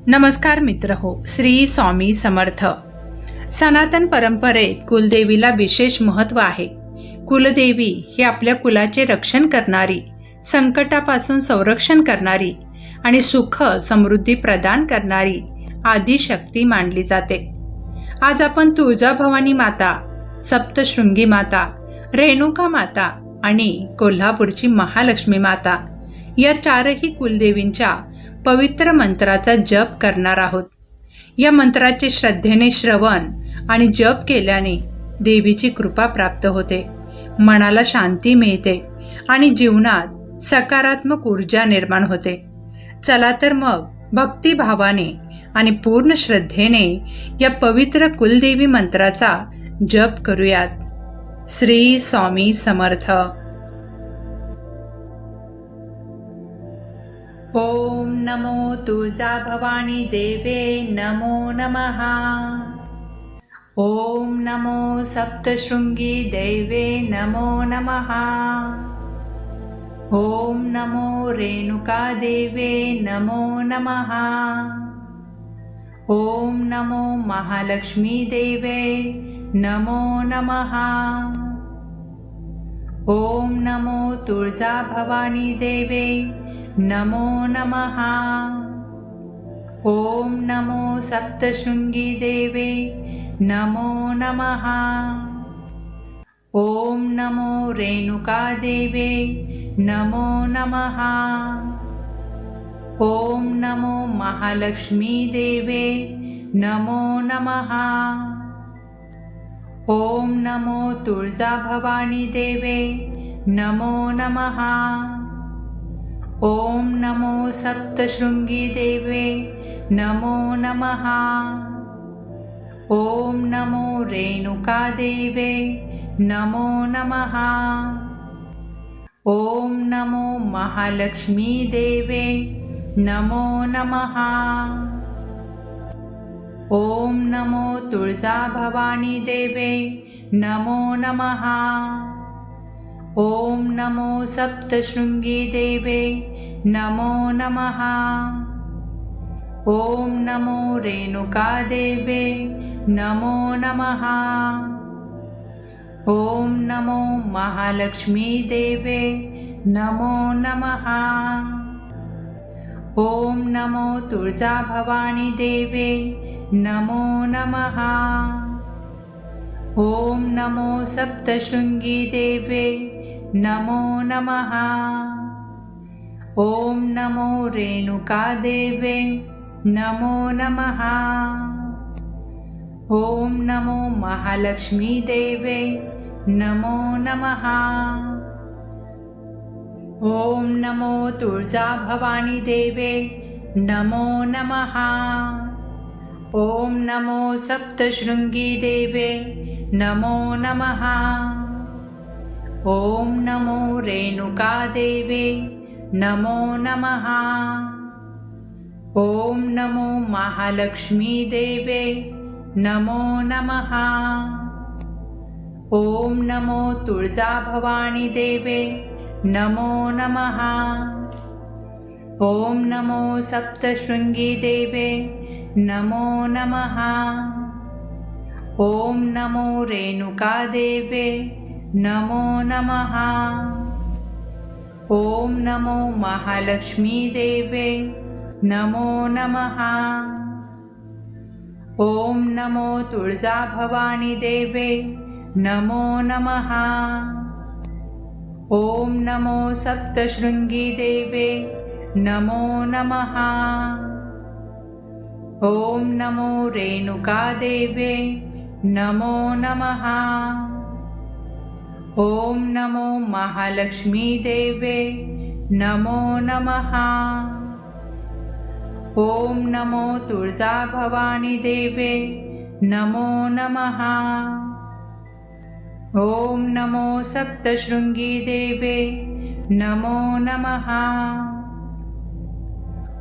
नमस्कार मित्र हो, श्री स्वामी समर्थ. सनातन परंपरेत कुलदेवीला विशेष महत्त्व आहे. कुलदेवी ही आपल्या कुलाचे रक्षण करणारी, संकटापासून संरक्षण करणारी आणि सुख समृद्धी प्रदान करणारी आदिशक्ती मानली जाते. आज आपण तुळजाभवानी माता, सप्तशृंगी माता, रेणुका माता आणि कोल्हापूरची महालक्ष्मी माता या चारही कुलदेवींच्या पवित्र मंत्राचा जप करणार आहोत. या मंत्राचे श्रद्धेने श्रवण आणि जप केल्याने देवीची कृपा प्राप्त होते, मनाला शांती मिळते आणि जीवनात सकारात्मक ऊर्जा निर्माण होते. चला तर मग भक्तिभावाने आणि पूर्ण श्रद्धेने या पवित्र कुलदेवी मंत्राचा जप करूयात. श्री स्वामी समर्थ. ओम नमो तुळजाभवानी देवे नमो नमः. ओम नमो सप्तशृंगी देवे नमो नमः. ओम नमो रेणुका देवे नमो नमः. ओम नमो महालक्ष्मी देवे नमो नमः. ओम नमो तुळजाभवानी देवे नमो नमः. ओम नमो सप्तशृंगी देवे नमो नमः. ओम नमो रेणुका देवे नमो नमः. ओम नमो महालक्ष्मी देवे नमो नमः. ओम नमो तुळजाभवानी देवे नमो नमः. ओम नमो सप्तशृंगी देवे नमो नमः. ओम नमो रेणुका देवे नमो नमः. ओम नमो महालक्ष्मी देवे नमो नमः. ओम नमो तुळजाभवानी देवे नमो नमः. ओम नमो सप्तशृंगी देवे नमो नमः. ओम नमो रेणुका देवे नमो नमः. ओम नमो महालक्ष्मी देवे नमो नमः. ओम नमो तुळजाभवानी देवे नमो नमः. ओम नमो सप्तशृंगी देवे नमो नमः. ओम नमो रेणुका देवे नमो नमः. ओम नमो महालक्ष्मी देवे नमो नमः. ओम नमो तुळजाभवानी देवे नमो नमः. ओम नमो सप्तशृंगी देवे नमो नमः. ओम नमो रेणुका देवे नमो नमः. ओम नमो महालक्ष्मी देवे नमो नमः. ओम नमो तुळजाभवानी देवे नमो नमः. ओम नमो सप्तशृंगी देवे नमो नमः. ओम नमो रेणुका देवे नमो नमः. ओम नमो महालक्ष्मी देवे नमो नमः. ओम नमो तुळजाभवानी देवे नमो नमः. ओम नमो सप्तशृंगी देवे नमो नमः. ओम नमो रेणुका देवे नमो नमः. ओम नमो महालक्ष्मी देवे नमो नमः. ओम नमो तुळजाभवानी देवे नमो नमः. ओम नमो सप्तशृंगी देवे नमो नमः.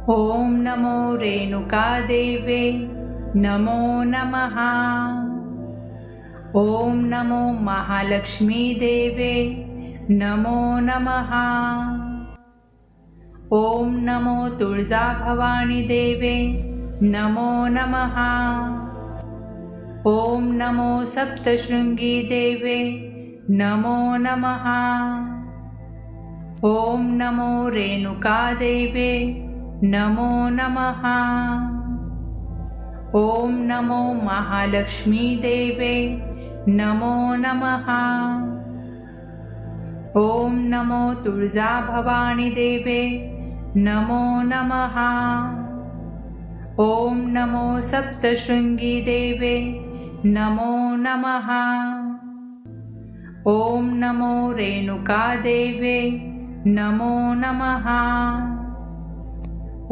ओम नमो रेणुका देवे नमो नमः. ओम नमो महालक्ष्मी देवे नमो नमः. ओम नमो तुळजाभवानी देवे नमो नमः। ॐ नमो सप्तशृंगी देवे नमो नमः। ॐ नमो रेणुका देवे नमो नमः। ॐ नमो महालक्ष्मी देवे नमो नमः। ॐ नमो तुळजा भवानी देवे नमो नमः। ॐ नमो सप्तशृंगी देवे नमो नमः। ॐ नमो रेणुका देवे नमो नमः।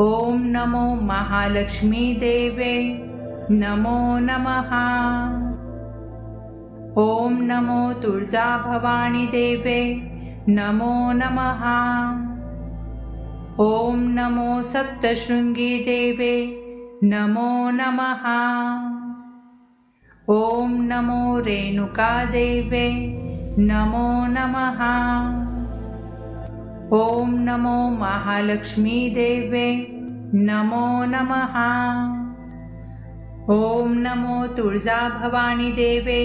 ॐ नमो महालक्ष्मी देवे नमो नमः। ॐ नमो तुळजा भवानी देवे नमो नमः। ॐ नमो सप्तशृंगी देवे नमो नमः। ॐ नमो रेणुका देवे नमो नमः। ॐ नमो महालक्ष्मी देवे नमो नमः। ॐ नमो तुळजा भवानी देवे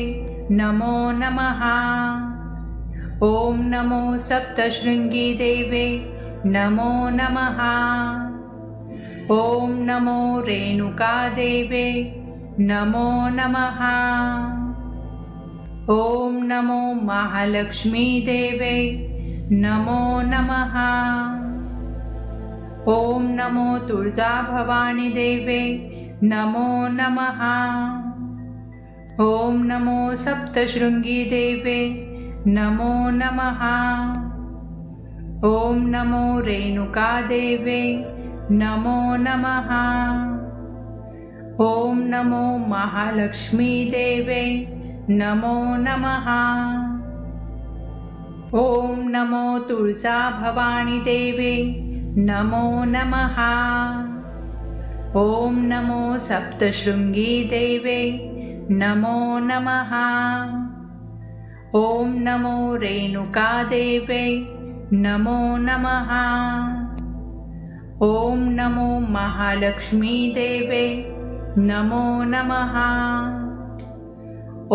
नमो नमः। ॐ नमो सप्तशृंगी देवे नमो नमः। ॐ नमो रेणुका देवे नमो नमः। ॐ नमो महालक्ष्मी देवे नमो नमः। ॐ नमो तुळजा भवानी देवे नमो नमः। ॐ नमो सप्तशृंगी देवे नमो नमः। ॐ नमो रेणुका देवे नमो नमः। ॐ नमो महालक्ष्मी देवे नमो नमः। ॐ नमो तुळजा भवानी देवे नमो नमः। ॐ नमो सप्तशृंगी देवे नमो नमः। ॐ नमो रेणुका देवे नमो नमः। ॐ नमो महालक्ष्मी देवे नमो नमः।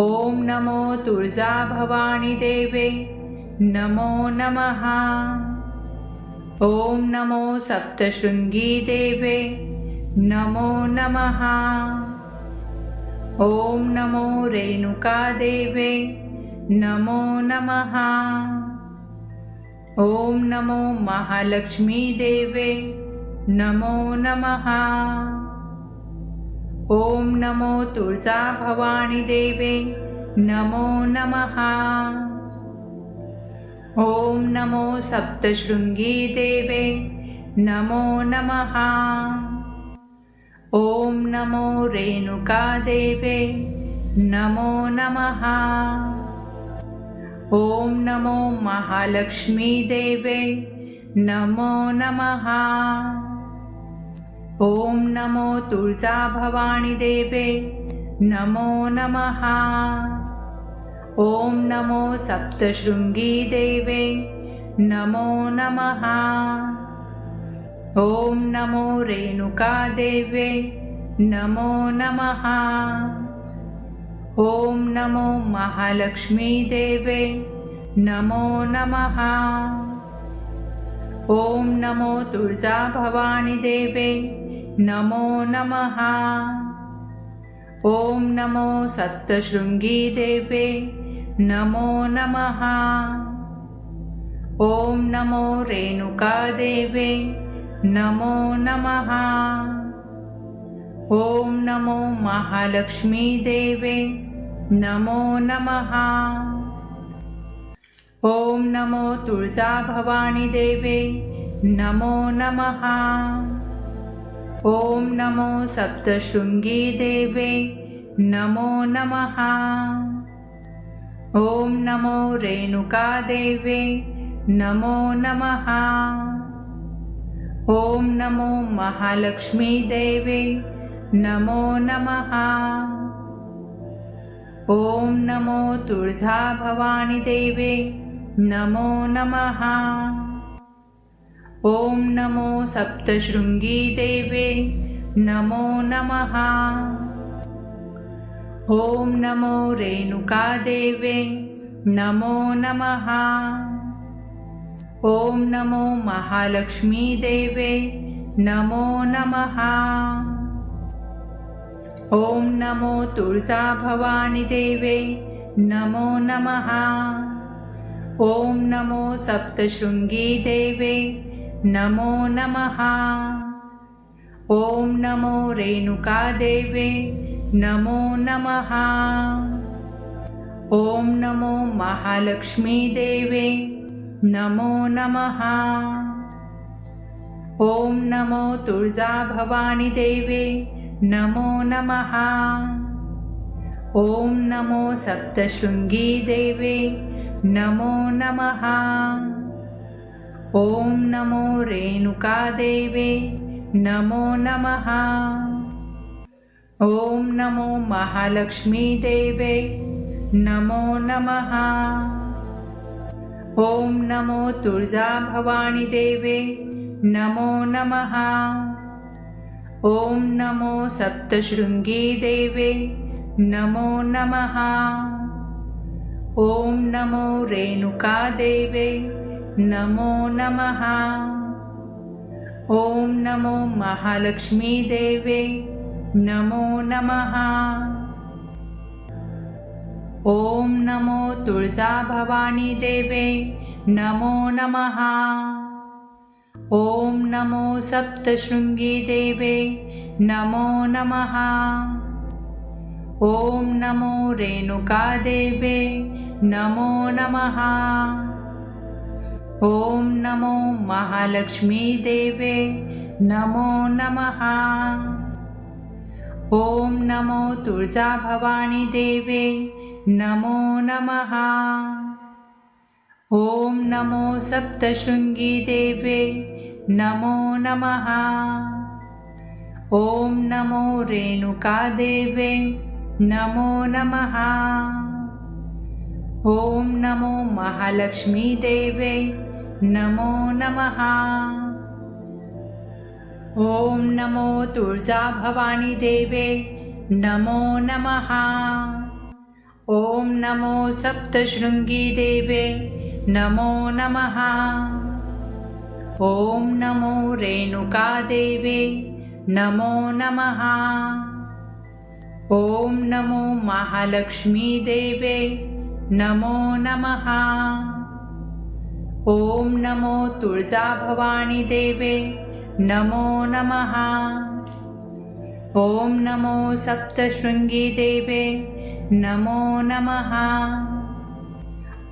ॐ नमो तुळजा भवानी देवे नमो नमः। ॐ नमो सप्तशृंगी देवे नमो नमः। ॐ नमो रेणुका देवे नमो नमः। ॐ नमो महालक्ष्मी देवे नमो नमः। ॐ नमो तुळजा भवानी देवे नमो नमः। ॐ नमो सप्तशृंगी देवे नमो नमः। ॐ नमो रेणुका देवे नमो नमः। ॐ नमो महालक्ष्मी देवे नमो नमः। ॐ नमो तुळजा भवानी देवे नमो नमः। ॐ नमो सप्तशृंगी देवे नमो नमः। ॐ नमो रेणुका देवे नमो नमः। ॐ नमो महालक्ष्मी देवे नमो नमः। ॐ नमो तुळजा भवानी देवे नमो नमः। ॐ नमो सप्तशृंगी देवे नमो नमः। ॐ नमो रेणुका देवे नमो नमः। ॐ नमो महालक्ष्मी देवे नमो नमः। ॐ नमो तुळजा भवानी देवे नमो नमः। ॐ नमो सप्तशृंगी देवे नमो नमः। ॐ नमो रेणुका देवे नमो नमः। ॐ नमो महालक्ष्मी देवे नमो नमः। ॐ नमो तुळजा भवानी देवे नमो नमः। ॐ नमो सप्तशृंगी देवे नमो नमः। ॐ नमो रेणुकादेवे नमो नमः। ॐ नमो महालक्ष्मीदेवे नमो नमः। ॐ नमो तुळजाभवानी देवे नमो नमः। ॐ नमो सप्तशृंगी देवे नमो नमः। ॐ नमो रेणुकादेवे नमो नमः। ॐ नमो महालक्ष्मीदेवे नमो नमः। ॐ नमो तुळजाभवानी देवे नमो नमः। ॐ नमो सप्तशृंगी देवे नमो नमः। ॐ नमो रेणुकादेवे नमो नमः। ॐ नमो महालक्ष्मीदेवे नमो नमः। ॐ नमो तुळजाभवानी देवे नमो नमः। ॐ नमो सप्तशृंगी देवे नमो नमः। ॐ नमो रेणुकादेवे नमो नमः। ॐ नमो महालक्ष्मीदेवे नमो नमः। ॐ नमो तुळजाभवानी देवे नमो नमः। ॐ नमो सप्तशृंगी देवे नमो नमः। ॐ नमो रेणुकादेवे नमो नमः। ॐ नमो महालक्ष्मीदेवे नमो नमः। ॐ नमो तुळजाभवानी देवे नमो नमः। ॐ नमो सप्तशृंगी देवे नमो नमः। ॐ नमो रेणुकादेवे नमो नमः। ॐ नमो महालक्ष्मीदेवे नमो नमः। ॐ नमो तुळजाभवानी देवे नमो नमः। ॐ नमो सप्तशृंगी देवे नमो नमः। ॐ नमो रेणुकादेवे नमो नमः। ॐ नमो महालक्ष्मीदेवे नमो नमः। ॐ नमो तुळजाभवानी देवे नमो नमः। ॐ नमो सप्तशृंगी देवे नमो नमः।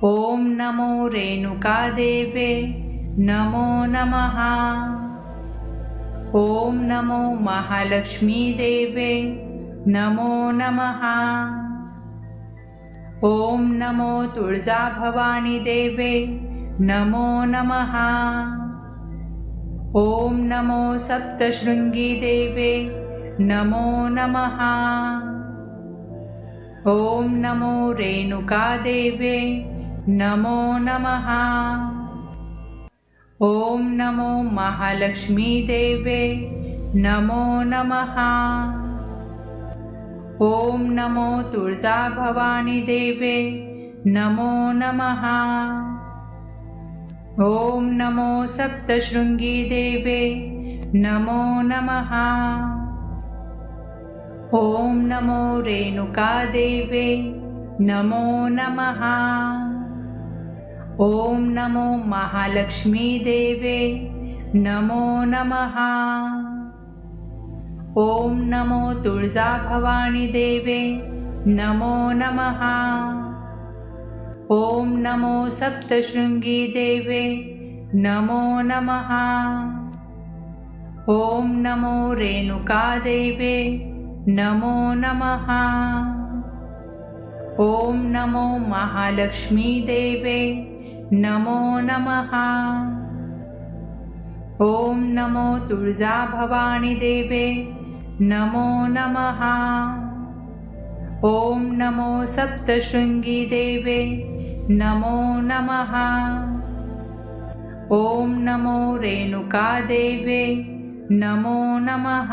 ॐ नमो रेणुकादेवे नमो नमः। ॐ नमो महालक्ष्मीदेवे नमो नमः। ॐ नमो तुळजाभवानी देवे नमो नमः। ॐ नमो सप्तशृंगी देवे नमो नमः। ॐ नमो रेणुकादेवे नमो नमः। ॐ नमो महालक्ष्मीदेवे नमो नमः। ॐ नमो तुळजाभवानी देवे नमो नमः। ॐ नमो सप्तशृंगी देवे नमो नमः। ॐ नमो रेणुकादेवे नमो नमः। ॐ नमो महालक्ष्मीदेवे नमो नमः। ॐ नमो तुळजाभवानी देवे नमो नमः। ॐ नमो सप्तशृंगी देवे नमो नमः। ॐ नमो रेणुकादेवे नमो नमः। ॐ नमो महालक्ष्मीदेवे नमो नमः। ॐ नमो तुळजाभवानी देवे नमो नमः। ॐ नमो सप्तशृंगी देवे नमो नमः। ॐ नमो रेणुकादेवे नमो नमः।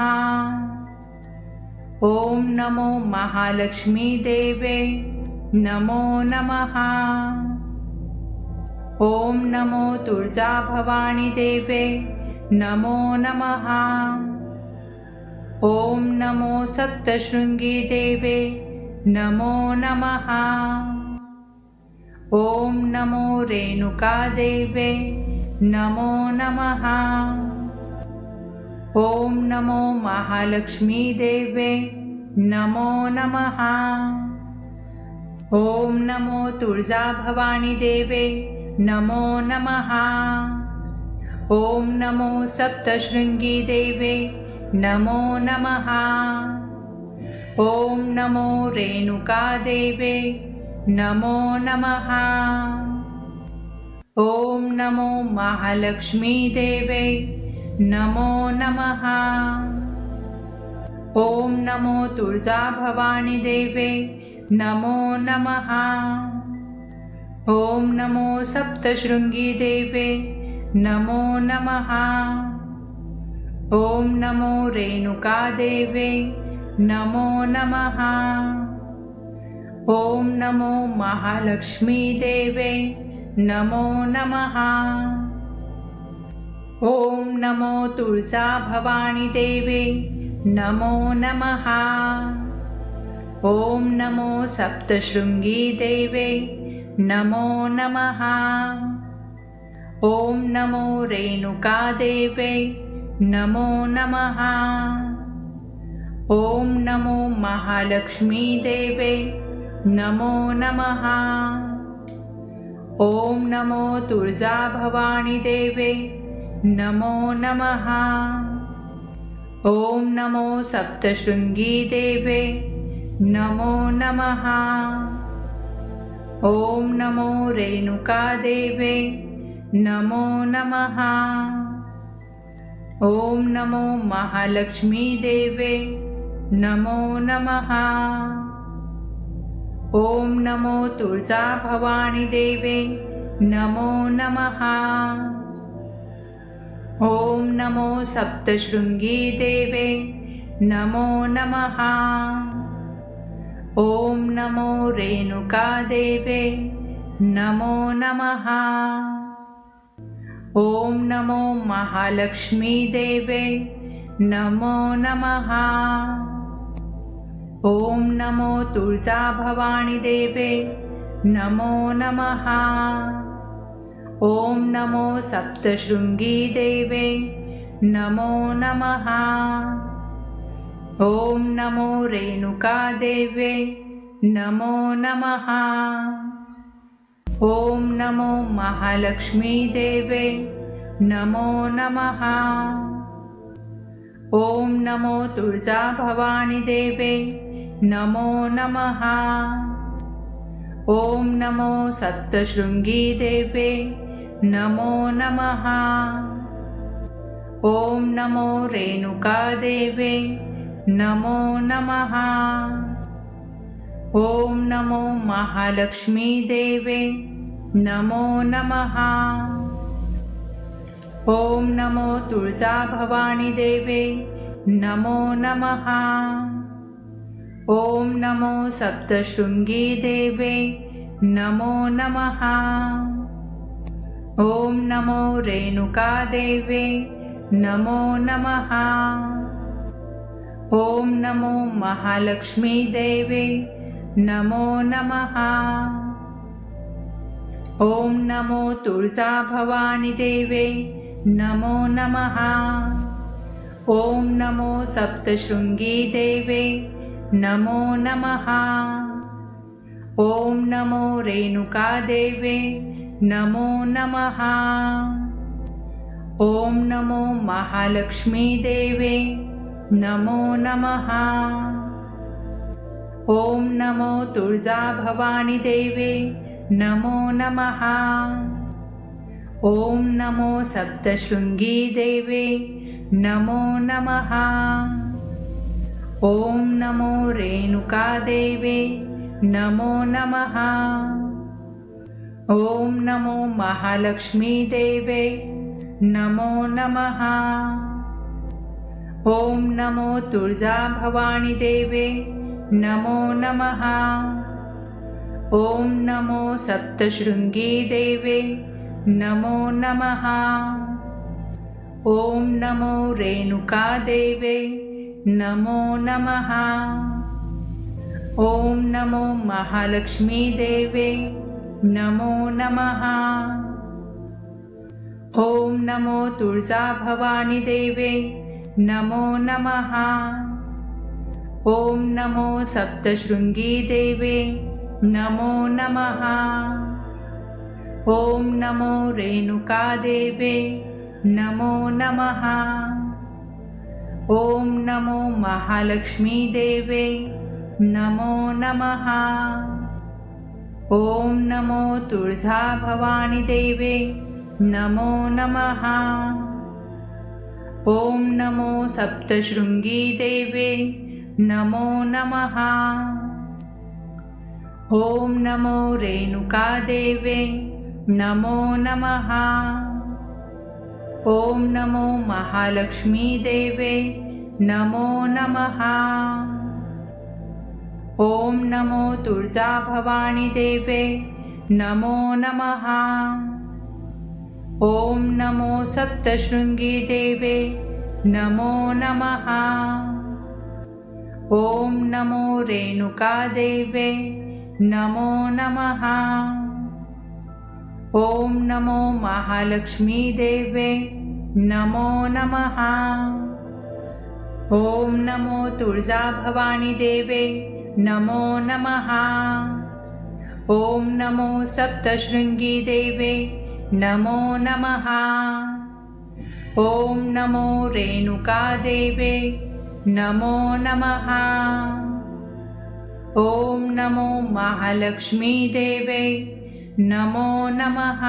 ॐ नमो महालक्ष्मी देवे नमो नमः। ॐ नमो तुळजा भवानी देवे नमो नमः। ॐ नमो सप्तशृंगी देवे नमो नमः। ॐ नमो रेणुका देवे नमो नमः। ॐ नमो महालक्ष्मी देवे नमो नमः। ॐ नमो तुळजा भवानी देवे नमो नमः। ॐ नमो सप्तशृंगी देवे नमो नमः। ॐ नमो रेणुका देवे नमो नमः। ॐ नमो महालक्ष्मी देवे नमो नमः। ॐ नमो तुळजा भवानी देवे नमो नमः। ॐ नमो सप्तशृंगी देवे नमो नमः। ॐ नमो रेणुका देवे नमो नमः। ॐ नमो महालक्ष्मी देवे नमो नमः। ॐ नमो तुळजा भवानी देवे नमो नमः। ॐ नमो सप्तशृंगी देवे नमो नमः। ॐ नमो रेणुका देवे नमो नमः। ॐ नमो महालक्ष्मी देवे नमो नमः। ॐ नमो तुळजा भवानी देवे नमो नमः। ॐ नमो सप्तशृंगी देवे नमो नमः। ॐ नमो रेणुका देवे नमो नमः। ॐ नमो महालक्ष्मी देवे नमो नमः। ॐ नमो तुळजा भवानी देवे नमो नमः। ॐ नमो सप्तशृंगी देवे नमो नमः। ॐ नमो रेणुका देवे नमो नमः। ॐ नमो महालक्ष्मी देवे नमो नमः। ॐ नमो तुळजा भवानी देवे नमो नमः। ॐ नमो सप्तशृंगी देवे नमो नमः। ॐ नमो रेणुका देवे नमो नमः। ॐ नमो महालक्ष्मी देवे नमो नमः। ॐ नमो तुळजा भवानी देवे नमो नमः। ॐ नमो सप्तशृंगी देवे नमो नमः। ॐ नमो रेणुका देवे नमो नमः। ॐ नमो महालक्ष्मी देवे नमो नमः। ॐ नमो तुळजा भवानी देवे नमो नमः। ॐ नमो सप्तशृंगी देवे नमो नमः। ॐ नमो रेणुका देवे नमो नमः। ॐ नमो महालक्ष्मी देवे नमो नमः। ॐ नमो तुळजा भवानी देवे नमो नमः। ॐ नमो सप्तशृंगी देवे नमो नमः। ॐ नमो रेणुका देवे नमो नमः। ॐ नमो महालक्ष्मी देवे नमो नमः। ॐ नमो तुळजा भवानी देवे नमो नमः। ॐ नमो सप्तशृंगी देवे नमो नमः। ॐ नमो रेणुका देवे नमो नमः। ॐ नमो महालक्ष्मी देवे नमो नमः। ओम नमो तुळजा भवानी देवे नमो नमः। ओम नमो सप्तशृंगी देवे नमो नमः। ओम नमो रेणुका देवे नमो नमः। ओम नमो महालक्ष्मी देवे नमो नमः। ओम नमो तुळजा भवानी देवे नमो नमः। ओम नमो सप्तशृंगी देवे नमो नमः। ओम नमो रेणुका देवे नमो नमः। ओम नमो महालक्ष्मी देवे नमो नमः। ओम नमो तुळजा भवानी देवे नमो नमः। ओम नमो सप्तशृंगी देवे नमो नमः। ओम नमो रेणुका देवे नमो नमः। ओम नमो महालक्ष्मी देवे नमो नमः। ओम नमो तुळजा भवानी देवे नमो नमः। ओम नमो सप्तशृंगी देवे नमो नमः। ओम नमो रेणुका देवे नमो नमः। ओम नमो महालक्ष्मी देवे नमो नमः। ओम नमो तुळजा भवानी देवे नमो नमः। ओम नमो सप्तशृंगी देवे नमो नमः। ओम नमो रेणुका देवे नमो नमः। ओम नमो महालक्ष्मी देवे नमो नमः।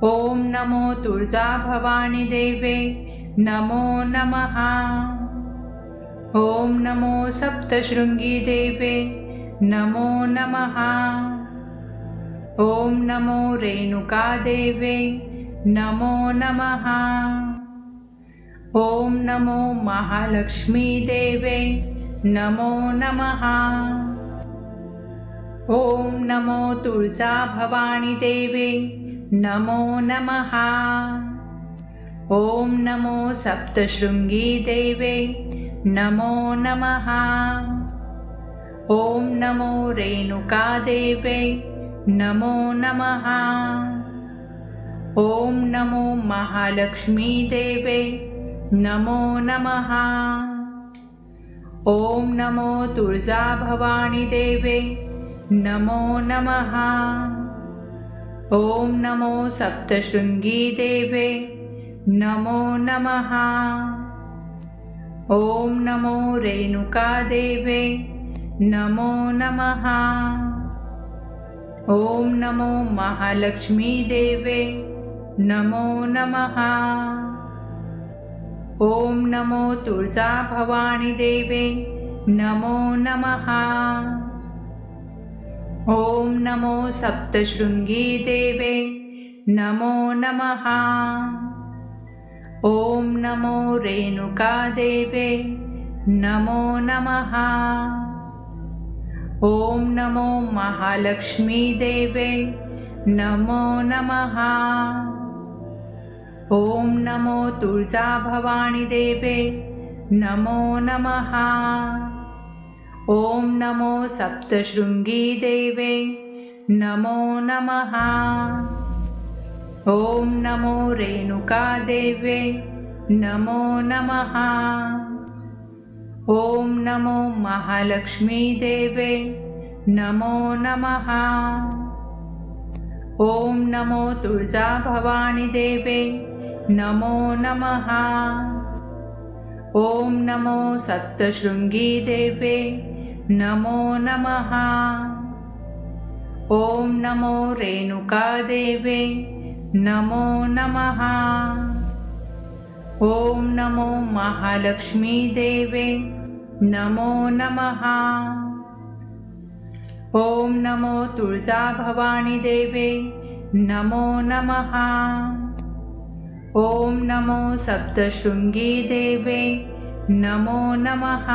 ओम नमो तुळजा भवानी देवे नमो नमः। ओम नमो सप्तशृंगी देवे नमो नमः। ओम नमो रेणुका देवे नमो नमः। ओम नमो महालक्ष्मी देवे नमो नमः। ओम नमो तुळजा भवानी देवे नमो नमः। ओम नमो सप्तशृंगी देवे नमो नमः। ओम नमो रेणुका देवे नमो नमः। ओम नमो महालक्ष्मी देवे नमो नमः। ओम नमो तुळजा भवानी देवे नमो नमः। ओम नमो सप्तशृंगी देवे नमो नमः। ओम नमो रेणुका देवे नमो नमः। ओम नमो महालक्ष्मी देवे नमो नमः। ओम नमो तुळजा भवानी देवे नमो नमः। ओम नमो सप्तशृंगी देवे नमो नमः। ओम नमो रेणुका देवे नमो नमः। ओम नमो महालक्ष्मी देवे नमो नमः। ओम नमो तुळजा भवानी देवे नमो नमः। ओम नमो सप्तशृंगी देवे नमो नमः। ओम नमो रेणुका देवे नमो नमः। ओम नमो महालक्ष्मी देवे नमो नमः। ओम नमो तुळजा भवानी देवे नमो नमः। ओम नमो सप्तशृंगी देवे नमो नमः। ओम नमो रेणुका देवे नमो नमः। ओम नमो महालक्ष्मी देवे नमो नमः। ओम नमो तुळजा भवानी देवे नमो नमः। ॐ नमो सप्तशृङ्गी देवे नमो नमः।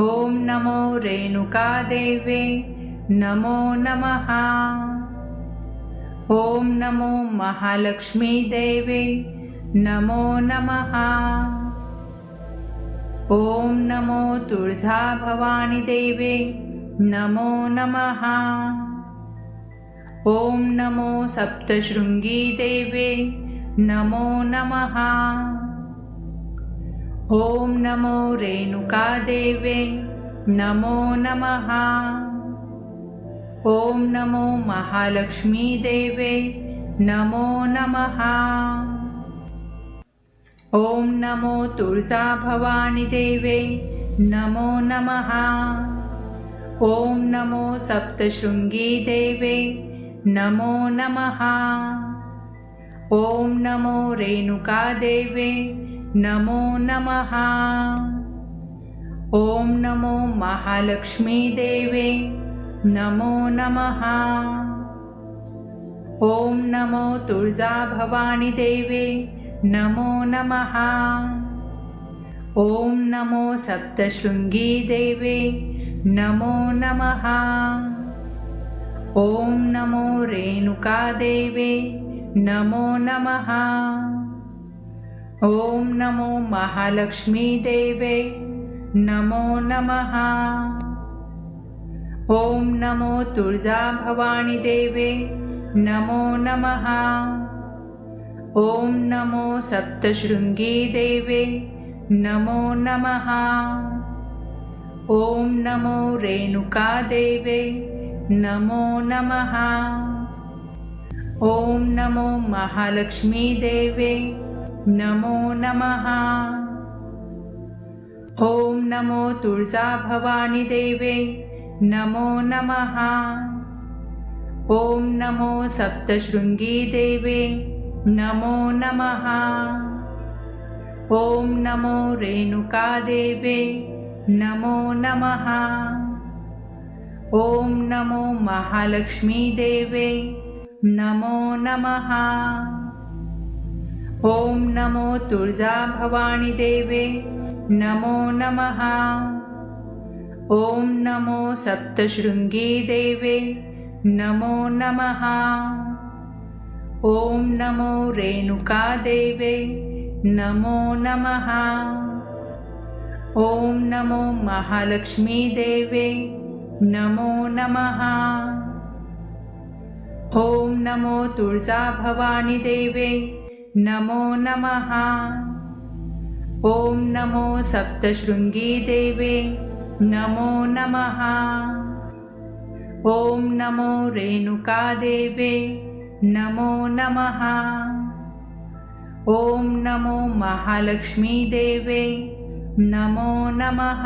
ॐ नमो रेणुका देवे नमो नमः। ॐ नमो महालक्ष्मी देवे नमो नमः। ॐ नमो तुळजा भवानी देवे नमो नमः। ॐ नमो सप्तशृङ्गी देवे नमो नमः। ॐ नमो रेणुका देवे नमो नमः। ॐ नमो महालक्ष्मी देवे नमो नमः। ॐ नमो तुळजा भवानी देवे नमो नमः। ॐ नमो सप्तशृङ्गी देवे नमो नमः। ॐ नमो रेणुका देवे नमो नमः। ॐ नमो महालक्ष्मी देवे नमो नमः। ॐ नमो तुळजा भवानी देवे नमो नमः। ॐ नमो सप्तशृङ्गी देवे नमो नमः। ॐ नमो रेणुका देवे नमो नमः। ॐ नमो महालक्ष्मी देवे नमो नमः। ॐ नमो तुळजा भवानी देवे नमो नमः। ॐ नमो सप्तशृङ्गी देवे नमो नमः। ॐ नमो रेणुका देवे नमो नमः। ॐ नमो महालक्ष्मी देवे नमो नमः। ॐ नमो तुळजा भवानी देवे नमो नमः। ॐ नमो सप्तशृङ्गी देवे नमो नमः। ॐ नमो रेणुका देवे नमो नमः। ॐ नमो महालक्ष्मी देवे नमो नमः। ॐ नमो तुळजा भवानी देवे नमो नमः। ॐ नमो सप्तशृङ्गी देवे नमो नमः। ॐ नमो रेणुका देवे नमो नमः। ॐ नमो महालक्ष्मी देवे नमो नमः। ॐ नमो तुळजा भवानी देवे नमो नमः। ॐ नमो सप्तशृङ्गी देवे नमो नमः। ॐ नमो रेणुका देवे नमो नमः। ॐ नमो महालक्ष्मी देवे नमो नमः।